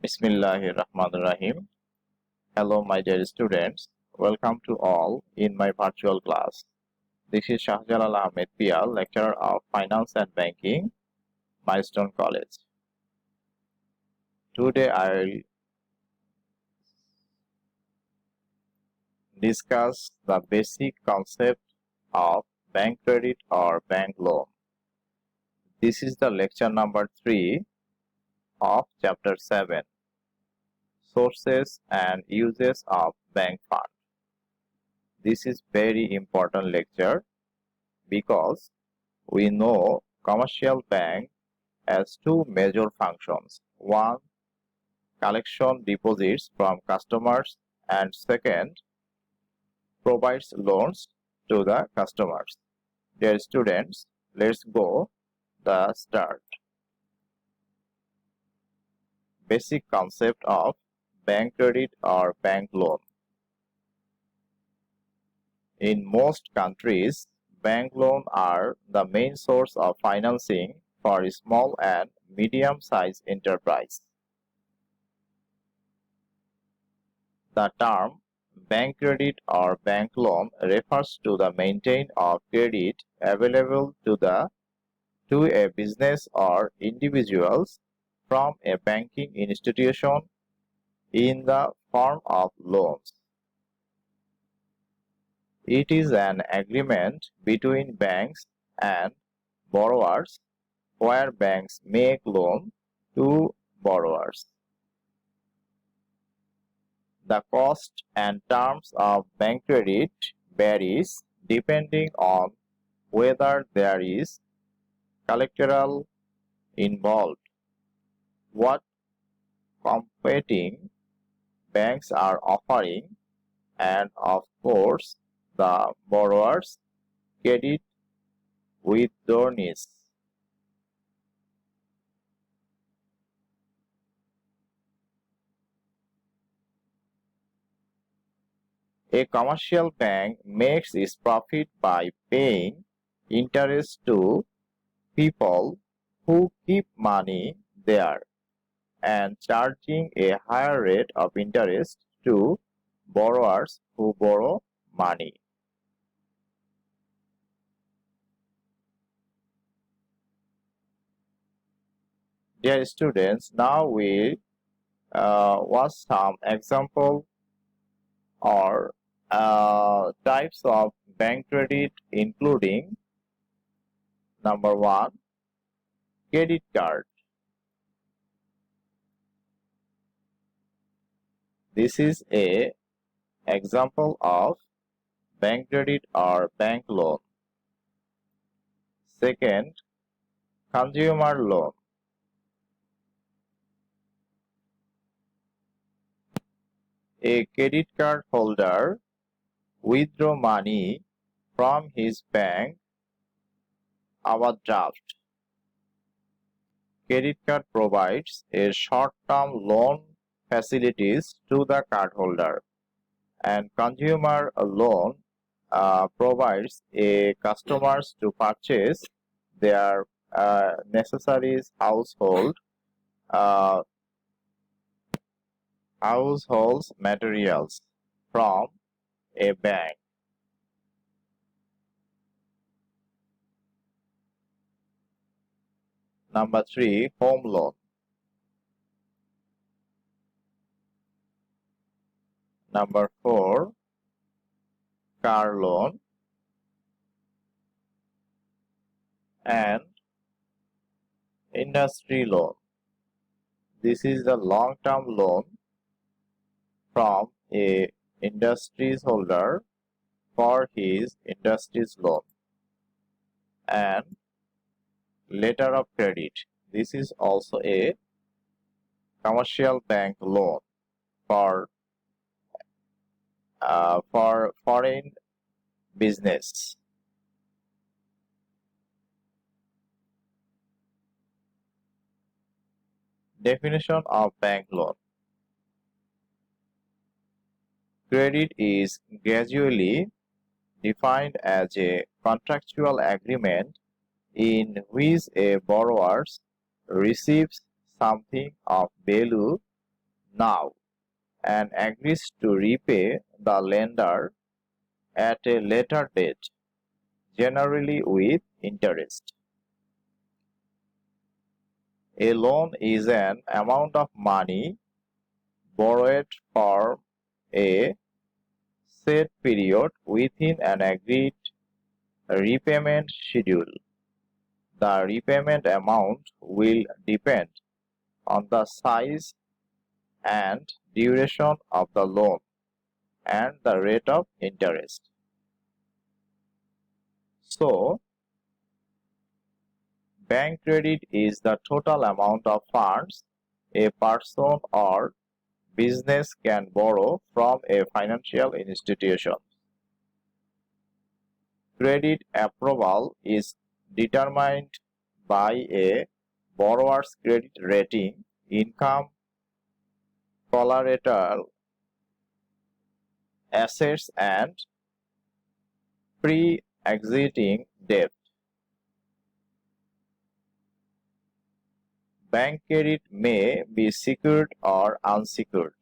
Bismillahirrahmanirrahim. Hello, my dear students. Welcome to all in my virtual class. This is Shahjalal Ahmed Pia, lecturer of Finance and Banking, Milestone College. Today I will discuss the basic concept of bank credit or bank loan. This is the lecture number 3 of chapter 7, Sources and Uses of Bank Fund. This is very important lecture because we know commercial bank has two major functions. One, collection deposits from customers, and second, provides loans to the customers. Dear students, let's go the start. Basic concept of bank credit or bank loan. In most countries, bank loans are the main source of financing for small and medium-sized enterprise. The term bank credit or bank loan refers to the maintain of credit available to a business or individuals from a banking institution in the form of loans. It is an agreement between banks and borrowers where banks make loan to borrowers. The cost and terms of bank credit varies depending on whether there is collateral involved, what competing banks are offering, and of course the borrower's credit worthiness. A commercial bank makes its profit by paying interest to people who keep money there and charging a higher rate of interest to borrowers who borrow money. Dear students, now we watch some example or types of bank credit, including number 1, credit card. This is a example of bank credit or bank loan. Second, consumer loan. A credit card holder withdraw money from his bank overdraft. Credit card provides a short-term loan facilities to the cardholder, and consumer loan provides a customers to purchase their necessaries household materials from a bank. Number 3, home loan. Number 4, car loan. And industry loan. This is the long-term loan from a industries holder for his industries loan. And letter of credit. This is also a commercial bank loan for foreign business. Definition of bank loan. Credit is gradually defined as a contractual agreement in which a borrower receives something of value now and agrees to repay the lender at a later date, generally with interest. A loan is an amount of money borrowed for a set period within an agreed repayment schedule. The repayment amount will depend on the size and duration of the loan and the rate of interest. So, bank credit is the total amount of funds a person or business can borrow from a financial institution. Credit approval is determined by a borrower's credit rating, income, collateral, assets, and pre-existing debt. Bank credit may be secured or unsecured.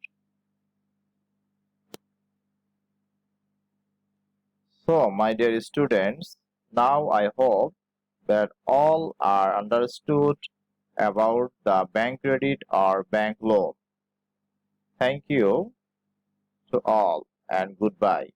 So, my dear students, now I hope that all are understood about the bank credit or bank loan. Thank you to all and goodbye.